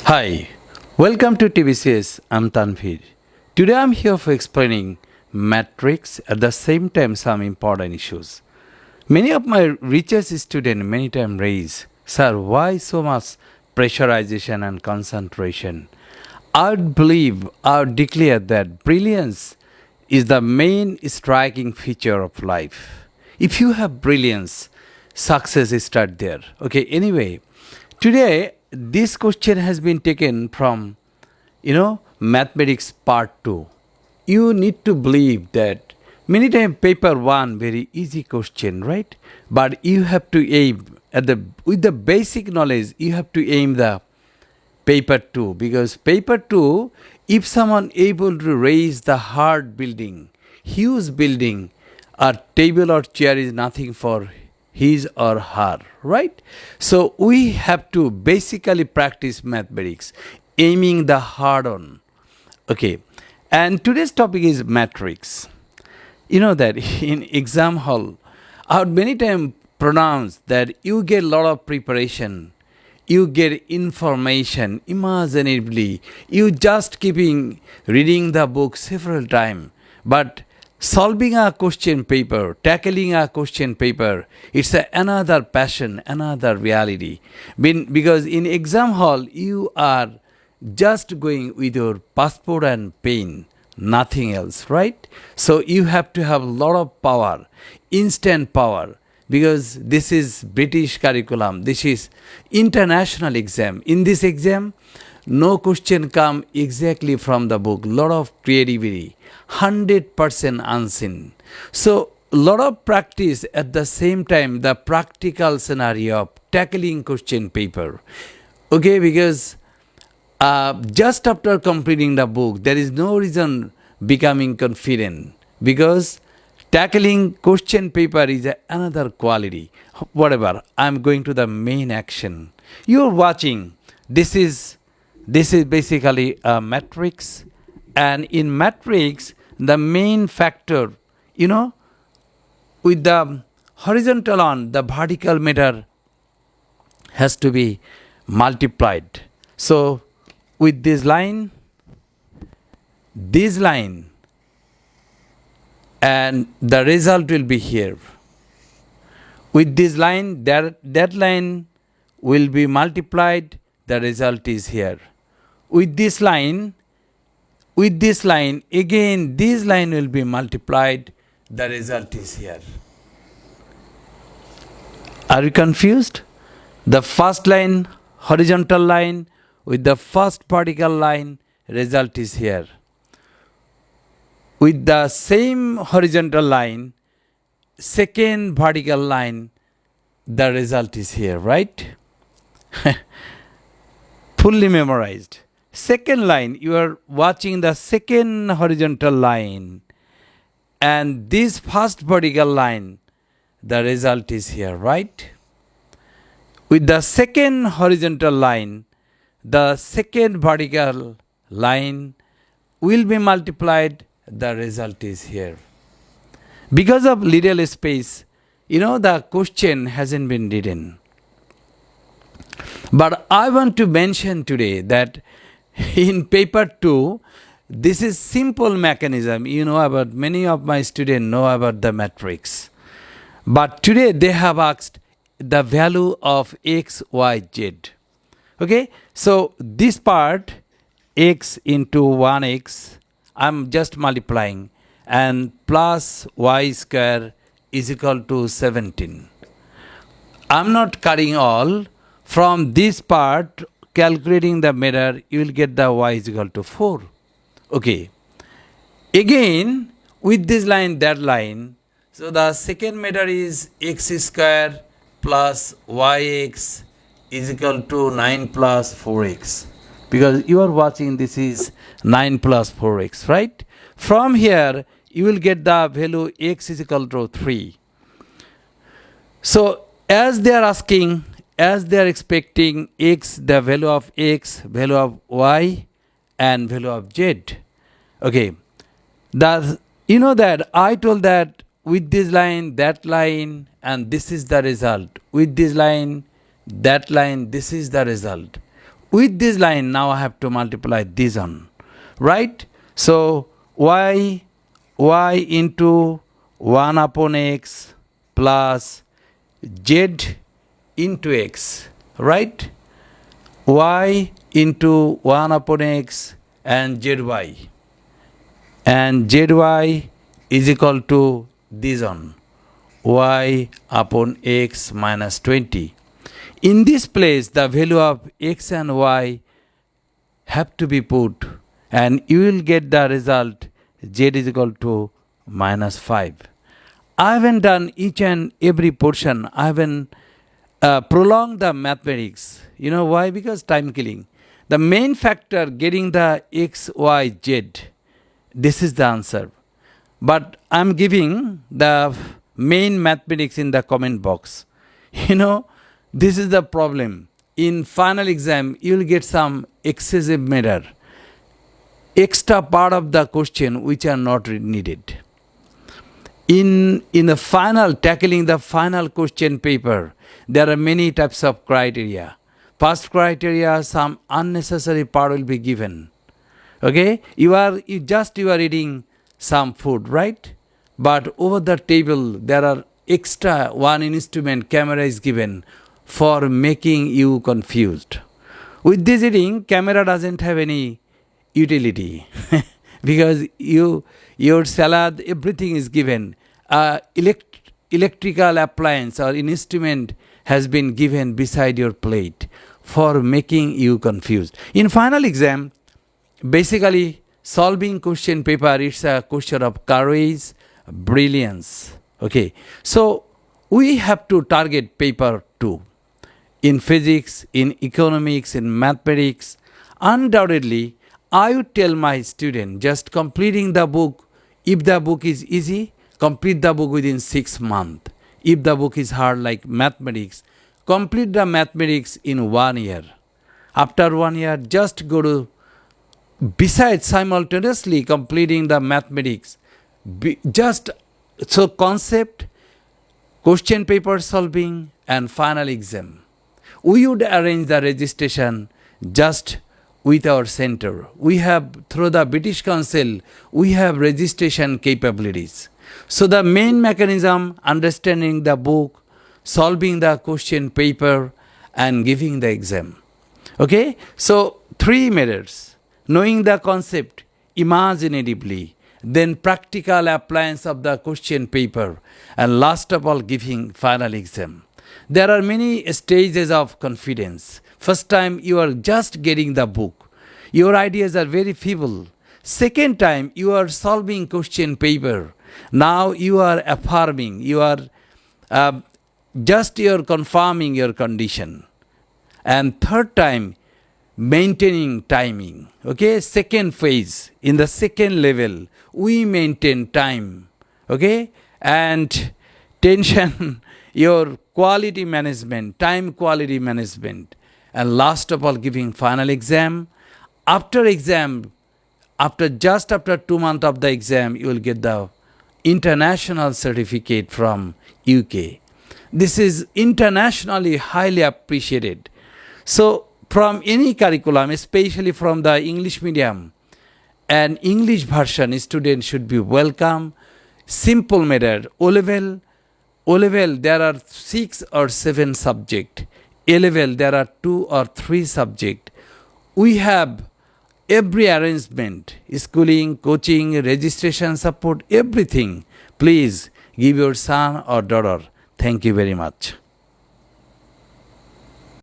Hi, welcome to TBCS. I'm Tanvir. Today I'm here for explaining matrix at the same time some important issues. Many of my research students many times raise, sir, why so much pressurization and concentration? I would believe, I would declare that brilliance is the main striking feature of life. If you have brilliance, success starts there. Okay, anyway, today this question has been taken from mathematics part 2. You need to believe that many times paper 1 very easy question, right? But you have to aim at the with the basic knowledge you have to aim the paper 2, because paper 2, if someone able to raise the hard building, huge building, a table or chair is nothing for his or her, right? So we have to basically practice mathematics, aiming the hard on. Okay, and today's topic is matrix. You know that in exam hall, I would many times pronounce that you get a lot of preparation, you get information imaginably, you just keeping reading the book several times, but solving a question paper, tackling a question paper, it's another passion, another reality. Because in exam hall, you are just going with your passport and pen, nothing else, right? So you have to have a lot of power, instant power, because this is British curriculum, this is international exam. In this exam, no question come exactly from the book, lot of creativity, 100% unseen. So lot of practice at the same time, the practical scenario of tackling question paper. Okay, because just after completing the book, there is no reason becoming confident, because tackling question paper is another quality. Whatever, I'm going to the main action. You're watching. This is basically a matrix, and in matrix, the main factor, with the horizontal on, the vertical matter has to be multiplied. So with this line, and the result will be here. With this line, that line will be multiplied, the result is here. With this line, again this line will be multiplied, the result is here. Are you confused? The first line, horizontal line, with the first vertical line, result is here. With the same horizontal line, second vertical line, the result is here, right? Fully memorized. Second line, you are watching the second horizontal line, and this first vertical line, the result is here, right? With the second horizontal line, the second vertical line will be multiplied, the result is here. Because of little space, the question hasn't been written. But I want to mention today that in paper 2, this is simple mechanism. Many of my students know about the matrix. But today they have asked the value of x, y, z. Okay, so this part, x into 1x, I'm just multiplying, and plus y square is equal to 17. I'm not cutting all. From this part, calculating the matter, you will get the y is equal to 4. Okay. Again, with this line, that line, so the second matter is x square plus yx is equal to 9 plus 4x. Because you are watching, this is 9 plus 4x, right? From here, you will get the value x is equal to 3. So, as they are asking, as they are expecting x, the value of x, value of y, and value of z. Okay. That I told that with this line, that line, and this is the result. With this line, that line, this is the result. with this line now I have to multiply this on, right? So y into 1 upon x plus z into x, right? Y into 1 upon x and zy, and zy is equal to this on y upon x minus 20. In this place the value of x and y have to be put, and you will get the result z is equal to minus 5. I haven't done each and every portion. I haven't prolonged the mathematics. You know why? Because time killing. The main factor getting the x, y, z. This is the answer. But I'm giving the main mathematics in the comment box. You know, this is the problem. In final exam, you will get some excessive error, extra part of the question which are not needed. In the final, tackling the final question paper, there are many types of criteria. First criteria, some unnecessary part will be given. Okay, you are reading some food, right? But over the table there are extra one instrument, camera is given for making you confused. With this reading, camera doesn't have any utility because your salad, everything is given. Electrical appliance or instrument has been given beside your plate for making you confused. In final exam, basically solving question paper, it's a question of courage, brilliance. Okay, so we have to target paper 2 in physics, in economics, in mathematics. Undoubtedly, I would tell my student just completing the book. If the book is easy, complete the book within 6 months. If the book is hard like mathematics, complete the mathematics in 1 year. After 1 year, just go to, besides simultaneously completing the mathematics, just so concept, question paper solving and final exam. We would arrange the registration just with our center. We have, through the British Council, we have registration capabilities. So the main mechanism, understanding the book, solving the question paper and giving the exam. Okay, so 3 methods: knowing the concept imaginatively, then practical appliance of the question paper, and last of all giving final exam. There are many stages of confidence. First time you are just getting the book, your ideas are very feeble. Second time you are solving question paper, now you are affirming, you are you're confirming your condition. And third time, maintaining timing. Okay, second phase, in the second level, we maintain time. Okay, and tension, your quality management, time quality management. And last of all, giving final exam. After exam, after 2 months of the exam, you will get the international certificate from UK. This is internationally highly appreciated. So from any curriculum, especially from the English medium, an English version, student should be welcome. Simple method. O-level, there are 6 or 7 subjects. A-level, there are 2 or 3 subjects. We have every arrangement, schooling, coaching, registration support, everything. Please give your son or daughter. Thank you very much.